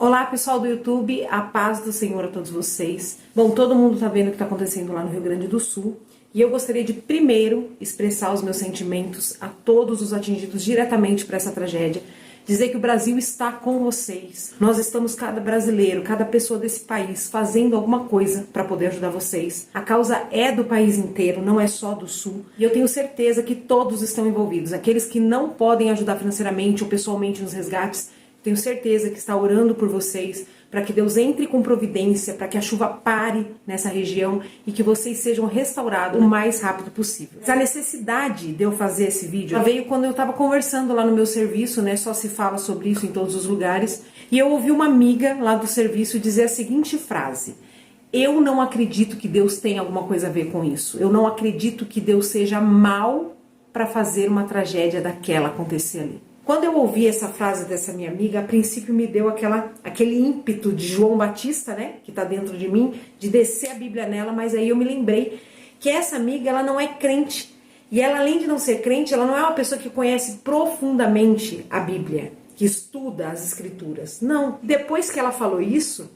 Olá pessoal do YouTube, a paz do Senhor a todos vocês. Bom, todo mundo está vendo o que está acontecendo lá no Rio Grande do Sul e eu gostaria de primeiro expressar os meus sentimentos a todos os atingidos diretamente por essa tragédia. Dizer que o Brasil está com vocês. Nós estamos, cada brasileiro, cada pessoa desse país, fazendo alguma coisa para poder ajudar vocês. A causa é do país inteiro, não é só do Sul. E eu tenho certeza que todos estão envolvidos. Aqueles que não podem ajudar financeiramente ou pessoalmente nos resgates, tenho certeza que está orando por vocês, para que Deus entre com providência, para que a chuva pare nessa região e que vocês sejam restaurados o mais rápido possível. A necessidade de eu fazer esse vídeo veio quando eu estava conversando lá no meu serviço, né? Só se fala sobre isso em todos os lugares. E eu ouvi uma amiga lá do serviço dizer a seguinte frase: eu não acredito que Deus tenha alguma coisa a ver com isso. Eu não acredito que Deus seja mal para fazer uma tragédia daquela acontecer ali. Quando eu ouvi essa frase dessa minha amiga, a princípio me deu aquele ímpeto de João Batista, né, que está dentro de mim, de descer a Bíblia nela, mas aí eu me lembrei que essa amiga, ela não é crente. E ela, além de não ser crente, ela não é uma pessoa que conhece profundamente a Bíblia, que estuda as Escrituras. Não. Depois que ela falou isso,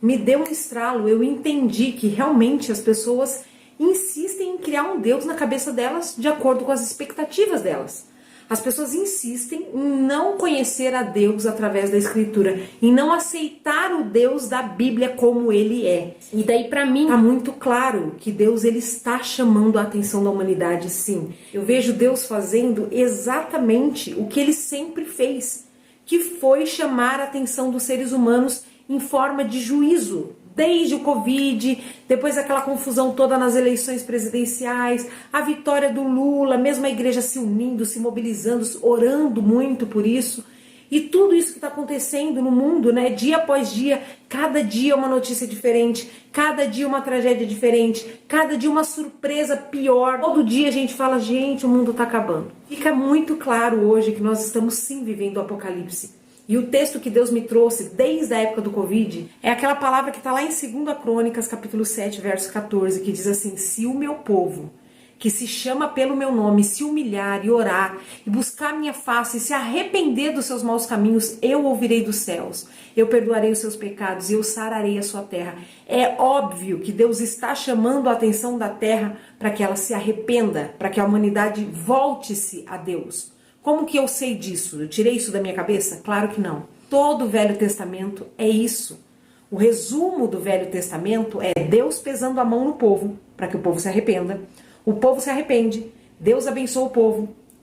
me deu um estralo. Eu entendi que realmente as pessoas insistem em criar um Deus na cabeça delas de acordo com as expectativas delas. As pessoas insistem em não conhecer a Deus através da Escritura, em não aceitar o Deus da Bíblia como ele é. E daí, para mim, tá muito claro que Deus, ele está chamando a atenção da humanidade, sim. Eu vejo Deus fazendo exatamente o que ele sempre fez, que foi chamar a atenção dos seres humanos em forma de juízo. Desde o Covid, depois aquela confusão toda nas eleições presidenciais, a vitória do Lula, mesmo a igreja se unindo, se mobilizando, orando muito por isso. E tudo isso que está acontecendo no mundo, né, dia após dia, cada dia uma notícia diferente, cada dia uma tragédia diferente, cada dia uma surpresa pior. Todo dia a gente fala, gente, o mundo está acabando. Fica muito claro hoje que nós estamos sim vivendo o apocalipse. E o texto que Deus me trouxe desde a época do Covid é aquela palavra que está lá em 2 Crônicas, capítulo 7, verso 14, que diz assim: se o meu povo, que se chama pelo meu nome, se humilhar e orar, e buscar minha face, e se arrepender dos seus maus caminhos, eu ouvirei dos céus, eu perdoarei os seus pecados e eu sararei a sua terra. É óbvio que Deus está chamando a atenção da terra para que ela se arrependa, para que a humanidade volte-se a Deus. Como que eu sei disso? Eu tirei isso da minha cabeça? Claro que não. Todo o Velho Testamento é isso. O resumo do Velho Testamento é Deus pesando a mão no povo, para que o povo se arrependa. O povo se arrepende, Deus abençoa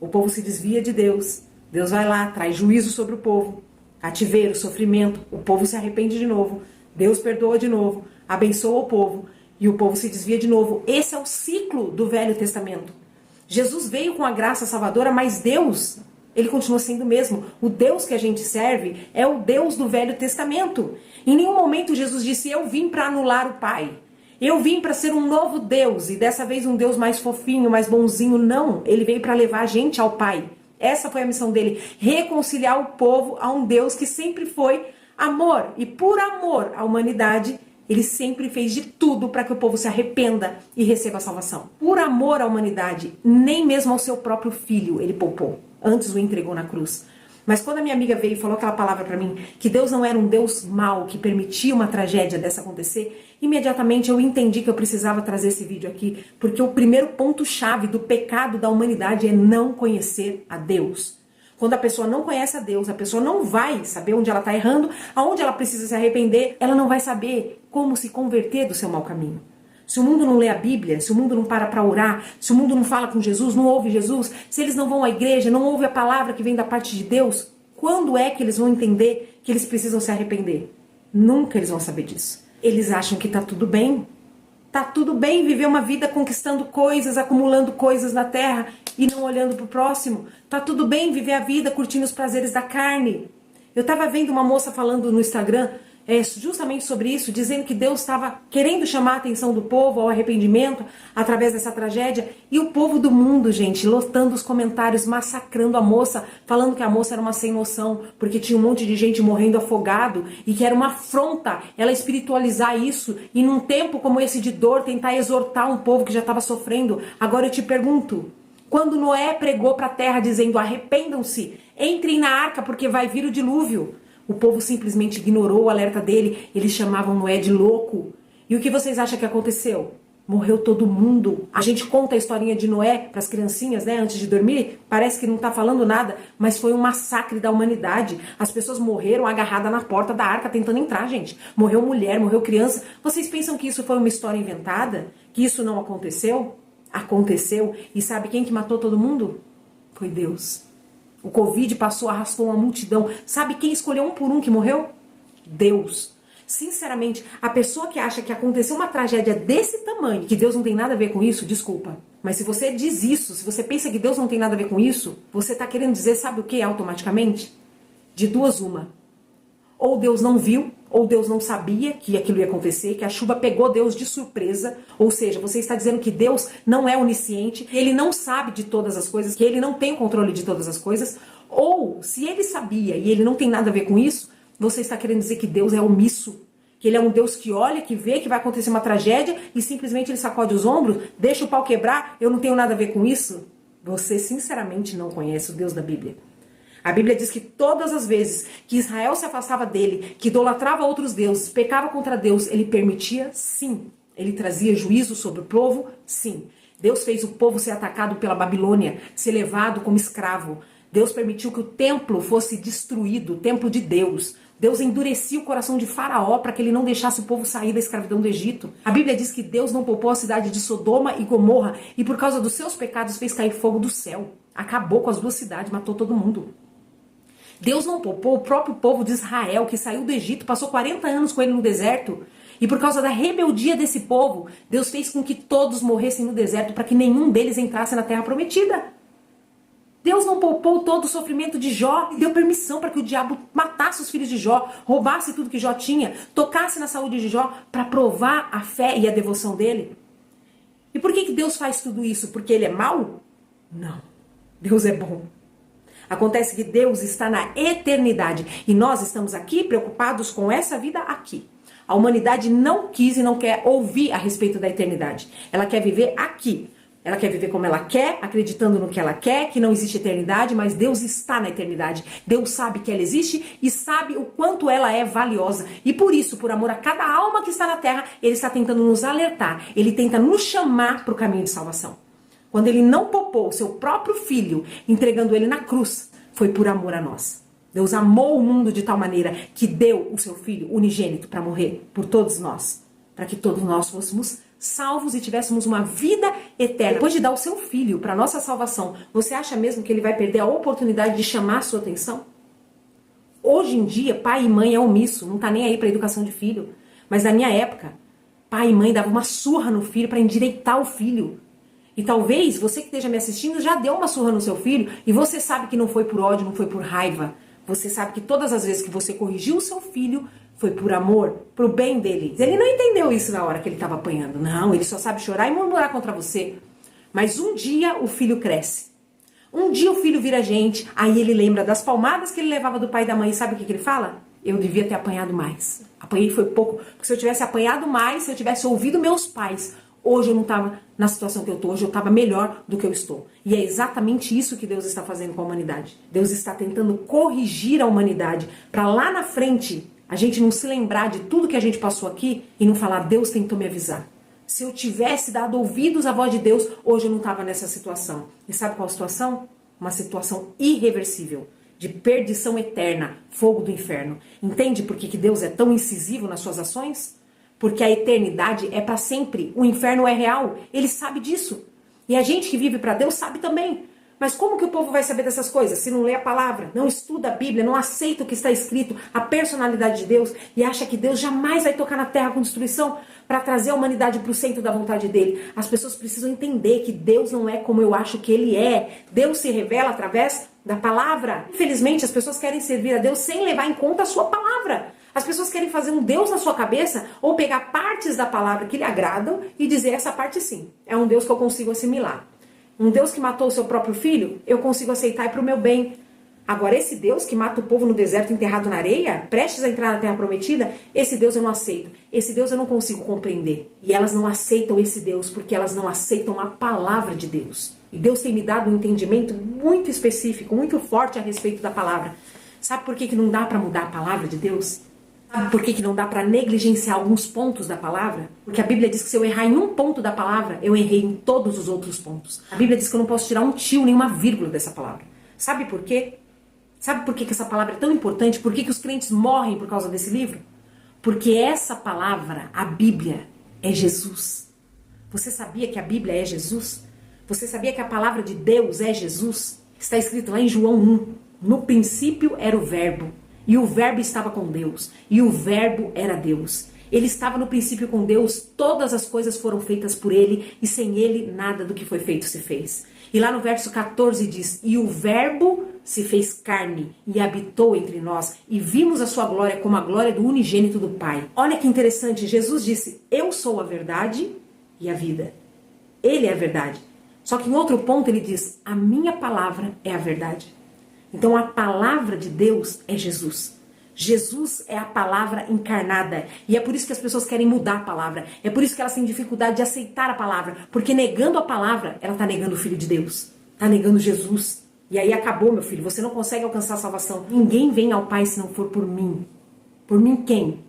o povo se desvia de Deus, Deus vai lá, traz juízo sobre o povo, cativeiro, sofrimento, o povo se arrepende de novo, Deus perdoa de novo, abençoa o povo e o povo se desvia de novo. Esse é o ciclo do Velho Testamento. Jesus veio com a graça salvadora, mas Deus, ele continua sendo o mesmo. O Deus que a gente serve é o Deus do Velho Testamento. Em nenhum momento Jesus disse, eu vim para anular o Pai. Eu vim para ser um novo Deus, e dessa vez um Deus mais fofinho, mais bonzinho. Não, ele veio para levar a gente ao Pai. Essa foi a missão dele, reconciliar o povo a um Deus que sempre foi amor. E por amor à humanidade, ele sempre fez de tudo para que o povo se arrependa e receba a salvação. Por amor à humanidade, nem mesmo ao seu próprio filho ele poupou. Antes o entregou na cruz. Mas quando a minha amiga veio e falou aquela palavra para mim, que Deus não era um Deus mau, que permitia uma tragédia dessa acontecer, imediatamente eu entendi que eu precisava trazer esse vídeo aqui, porque o primeiro ponto-chave do pecado da humanidade é não conhecer a Deus. Quando a pessoa não conhece a Deus, a pessoa não vai saber onde ela está errando, aonde ela precisa se arrepender, ela não vai saber como se converter do seu mau caminho. Se o mundo não lê a Bíblia, se o mundo não para orar, se o mundo não fala com Jesus, não ouve Jesus, se eles não vão à igreja, não ouvem a palavra que vem da parte de Deus, quando é que eles vão entender que eles precisam se arrepender? Nunca eles vão saber disso. Eles acham que está tudo bem. Tá tudo bem viver uma vida conquistando coisas, acumulando coisas na terra e não olhando para o próximo. Tá tudo bem viver a vida curtindo os prazeres da carne. Eu estava vendo uma moça falando no Instagram justamente sobre isso, dizendo que Deus estava querendo chamar a atenção do povo ao arrependimento através dessa tragédia, e o povo do mundo, gente, lotando os comentários, massacrando a moça, falando que a moça era uma sem noção, porque tinha um monte de gente morrendo afogado, e que era uma afronta ela espiritualizar isso, e num tempo como esse de dor, tentar exortar um povo que já estava sofrendo. Agora eu te pergunto, quando Noé pregou para a terra dizendo, arrependam-se, entrem na arca porque vai vir o dilúvio, O povo simplesmente ignorou o alerta dele, eles chamavam Noé de louco. E o que vocês acham que aconteceu? Morreu todo mundo. A gente conta a historinha de Noé para as criancinhas, né, antes de dormir, parece que não está falando nada, mas foi um massacre da humanidade. As pessoas morreram agarradas na porta da arca tentando entrar, gente. Morreu mulher, morreu criança. Vocês pensam que isso foi uma história inventada? Que isso não aconteceu? Aconteceu. E sabe quem que matou todo mundo? Foi Deus. O Covid passou, arrastou uma multidão. Sabe quem escolheu um por um que morreu? Deus. Sinceramente, a pessoa que acha que aconteceu uma tragédia desse tamanho, que Deus não tem nada a ver com isso, desculpa. Mas se você diz isso, se você pensa que Deus não tem nada a ver com isso, você está querendo dizer, sabe o que automaticamente? De duas uma. Ou Deus não viu, ou Deus não sabia que aquilo ia acontecer, que a chuva pegou Deus de surpresa. Ou seja, você está dizendo que Deus não é onisciente, ele não sabe de todas as coisas, que ele não tem controle de todas as coisas. Ou, se ele sabia e ele não tem nada a ver com isso, você está querendo dizer que Deus é omisso, que ele é um Deus que olha, que vê que vai acontecer uma tragédia e simplesmente ele sacode os ombros, deixa o pau quebrar, eu não tenho nada a ver com isso? Você sinceramente não conhece o Deus da Bíblia. A Bíblia diz que todas as vezes que Israel se afastava dele, que idolatrava outros deuses, pecava contra Deus, ele permitia? Sim. Ele trazia juízo sobre o povo? Sim. Deus fez o povo ser atacado pela Babilônia, ser levado como escravo. Deus permitiu que o templo fosse destruído, o templo de Deus. Deus endurecia o coração de Faraó para que ele não deixasse o povo sair da escravidão do Egito. A Bíblia diz que Deus não poupou a cidade de Sodoma e Gomorra e por causa dos seus pecados fez cair fogo do céu. Acabou com as duas cidades, matou todo mundo. Deus não poupou o próprio povo de Israel, que saiu do Egito, passou 40 anos com ele no deserto. E por causa da rebeldia desse povo, Deus fez com que todos morressem no deserto para que nenhum deles entrasse na terra prometida. Deus não poupou todo o sofrimento de Jó e deu permissão para que o diabo matasse os filhos de Jó, roubasse tudo que Jó tinha, tocasse na saúde de Jó para provar a fé e a devoção dele. E por que Deus faz tudo isso? Porque ele é mau? Não. Deus é bom. Acontece que Deus está na eternidade e nós estamos aqui preocupados com essa vida aqui. A humanidade não quis e não quer ouvir a respeito da eternidade. Ela quer viver aqui. Ela quer viver como ela quer, acreditando no que ela quer, que não existe eternidade, mas Deus está na eternidade. Deus sabe que ela existe e sabe o quanto ela é valiosa. E por isso, por amor a cada alma que está na terra, Ele está tentando nos alertar. Ele tenta nos chamar para o caminho de salvação. Quando Ele não poupou o seu próprio filho, entregando Ele na cruz, foi por amor a nós. Deus amou o mundo de tal maneira que deu o seu filho unigênito para morrer por todos nós. Para que todos nós fôssemos salvos e tivéssemos uma vida eterna. Depois de dar o seu filho para nossa salvação, você acha mesmo que ele vai perder a oportunidade de chamar a sua atenção? Hoje em dia, pai e mãe é omisso, não tá nem aí para a educação de filho. Mas na minha época, pai e mãe davam uma surra no filho para endireitar o filho. E talvez você que esteja me assistindo já deu uma surra no seu filho e você sabe que não foi por ódio, não foi por raiva. Você sabe que todas as vezes que você corrigiu o seu filho, foi por amor, pro bem dele. Ele não entendeu isso na hora que ele estava apanhando. Não, ele só sabe chorar e murmurar contra você. Mas um dia o filho cresce. Um dia o filho vira gente. Aí ele lembra das palmadas que ele levava do pai e da mãe. E sabe o que ele fala? Eu devia ter apanhado mais. Apanhei foi pouco. Porque se eu tivesse apanhado mais, se eu tivesse ouvido meus pais, hoje eu não estava na situação que eu estou. Hoje eu estava melhor do que eu estou. E é exatamente isso que Deus está fazendo com a humanidade. Deus está tentando corrigir a humanidade para lá na frente a gente não se lembrar de tudo que a gente passou aqui e não falar, Deus tentou me avisar. Se eu tivesse dado ouvidos à voz de Deus, hoje eu não estava nessa situação. E sabe qual a situação? Uma situação irreversível, de perdição eterna, fogo do inferno. Entende por que Deus é tão incisivo nas suas ações? Porque a eternidade é para sempre. O inferno é real. Ele sabe disso. E a gente que vive para Deus sabe também. Mas como que o povo vai saber dessas coisas? Se não lê a palavra, não estuda a Bíblia, não aceita o que está escrito, a personalidade de Deus, e acha que Deus jamais vai tocar na terra com destruição para trazer a humanidade para o centro da vontade dele. As pessoas precisam entender que Deus não é como eu acho que ele é. Deus se revela através da palavra. Infelizmente, as pessoas querem servir a Deus sem levar em conta a sua palavra. As pessoas querem fazer um Deus na sua cabeça ou pegar partes da palavra que lhe agradam e dizer essa parte sim, é um Deus que eu consigo assimilar. Um Deus que matou o seu próprio filho, eu consigo aceitar e para o meu bem. Agora, esse Deus que mata o povo no deserto enterrado na areia, prestes a entrar na terra prometida, esse Deus eu não aceito. Esse Deus eu não consigo compreender. E elas não aceitam esse Deus porque elas não aceitam a palavra de Deus. E Deus tem me dado um entendimento muito específico, muito forte a respeito da palavra. Sabe por que não dá para mudar a palavra de Deus? Sabe por que não dá para negligenciar alguns pontos da palavra? Porque a Bíblia diz que se eu errar em um ponto da palavra, eu errei em todos os outros pontos. A Bíblia diz que eu não posso tirar um tio, nem uma vírgula dessa palavra. Sabe por quê? Sabe por que essa palavra é tão importante? Por que os crentes morrem por causa desse livro? Porque essa palavra, a Bíblia, é Jesus. Você sabia que a Bíblia é Jesus? Você sabia que a palavra de Deus é Jesus? Está escrito lá em João 1. No princípio era o Verbo. E o Verbo estava com Deus, e o Verbo era Deus. Ele estava no princípio com Deus, todas as coisas foram feitas por ele, e sem ele nada do que foi feito se fez. E lá no verso 14 diz, e o Verbo se fez carne e habitou entre nós, e vimos a sua glória como a glória do unigênito do Pai. Olha que interessante, Jesus disse, eu sou a verdade e a vida. Ele é a verdade. Só que em outro ponto ele diz, a minha palavra é a verdade. Então a palavra de Deus é Jesus. Jesus é a palavra encarnada. E é por isso que as pessoas querem mudar a palavra. É por isso que elas têm dificuldade de aceitar a palavra. Porque negando a palavra, ela está negando o Filho de Deus. Está negando Jesus. E aí acabou, meu filho. Você não consegue alcançar a salvação. Ninguém vem ao Pai se não for por mim. Por mim quem?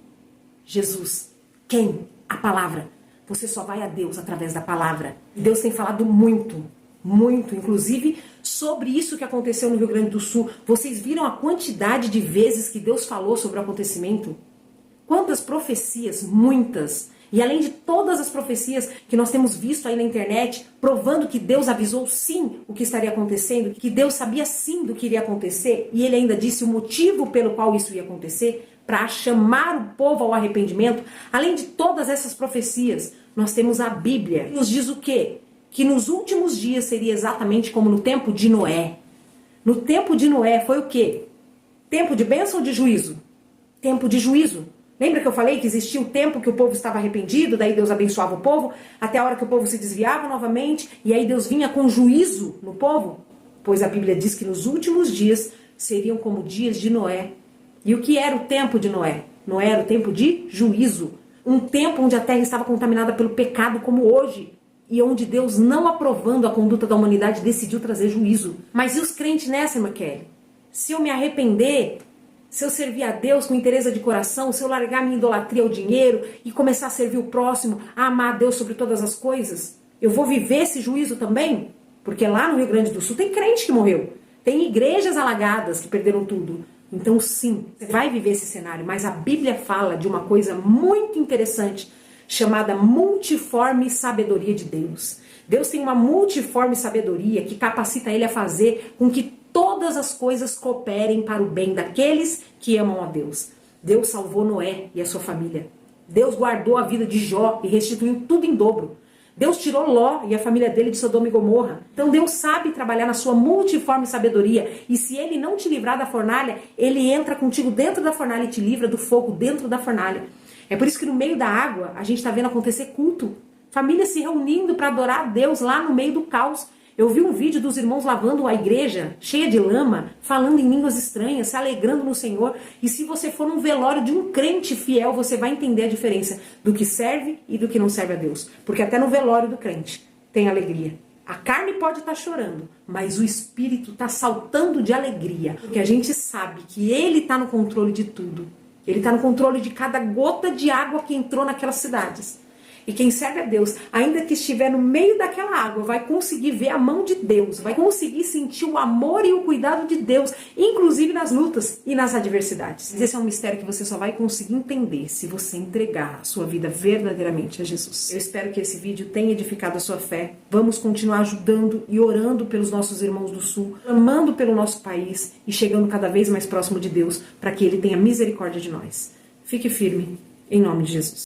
Jesus. Quem? A palavra. Você só vai a Deus através da palavra. E Deus tem falado muito, inclusive sobre isso que aconteceu no Rio Grande do Sul. Vocês viram a quantidade de vezes que Deus falou sobre o acontecimento? Quantas profecias? Muitas. E além de todas as profecias que nós temos visto aí na internet, provando que Deus avisou sim o que estaria acontecendo, que Deus sabia sim do que iria acontecer, e ele ainda disse o motivo pelo qual isso ia acontecer, para chamar o povo ao arrependimento. Além de todas essas profecias, nós temos a Bíblia, que nos diz o quê? Que nos últimos dias seria exatamente como no tempo de Noé. No tempo de Noé foi o quê? Tempo de bênção ou de juízo? Tempo de juízo. Lembra que eu falei que existia o tempo que o povo estava arrependido, daí Deus abençoava o povo, até a hora que o povo se desviava novamente, e aí Deus vinha com juízo no povo? Pois a Bíblia diz que nos últimos dias seriam como dias de Noé. E o que era o tempo de Noé? Noé era o tempo de juízo. Um tempo onde a terra estava contaminada pelo pecado como hoje. E onde Deus, não aprovando a conduta da humanidade, decidiu trazer juízo. Mas e os crentes nessa, irmã Kelly? Se eu me arrepender, se eu servir a Deus com inteireza de coração, se eu largar minha idolatria ao dinheiro e começar a servir o próximo, a amar a Deus sobre todas as coisas, eu vou viver esse juízo também? Porque lá no Rio Grande do Sul tem crente que morreu. Tem igrejas alagadas que perderam tudo. Então sim, você vai viver esse cenário, mas a Bíblia fala de uma coisa muito interessante, chamada multiforme sabedoria de Deus. Deus tem uma multiforme sabedoria que capacita ele a fazer com que todas as coisas cooperem para o bem daqueles que amam a Deus. Deus salvou Noé e a sua família. Deus guardou a vida de Jó e restituiu tudo em dobro. Deus tirou Ló e a família dele de Sodoma e Gomorra. Então Deus sabe trabalhar na sua multiforme sabedoria. E se ele não te livrar da fornalha, ele entra contigo dentro da fornalha e te livra do fogo dentro da fornalha. É por isso que no meio da água a gente está vendo acontecer culto. Famílias se reunindo para adorar a Deus lá no meio do caos. Eu vi um vídeo dos irmãos lavando a igreja, cheia de lama, falando em línguas estranhas, se alegrando no Senhor. E se você for num velório de um crente fiel, você vai entender a diferença do que serve e do que não serve a Deus. Porque até no velório do crente tem alegria. A carne pode estar chorando, mas o espírito está saltando de alegria. Porque a gente sabe que ele está no controle de tudo. Ele está no controle de cada gota de água que entrou naquelas cidades. E quem serve a Deus, ainda que estiver no meio daquela água, vai conseguir ver a mão de Deus, vai conseguir sentir o amor e o cuidado de Deus, inclusive nas lutas e nas adversidades. Esse é um mistério que você só vai conseguir entender se você entregar a sua vida verdadeiramente a Jesus. Eu espero que esse vídeo tenha edificado a sua fé. Vamos continuar ajudando e orando pelos nossos irmãos do Sul, amando pelo nosso país e chegando cada vez mais próximo de Deus, para que Ele tenha misericórdia de nós. Fique firme, em nome de Jesus.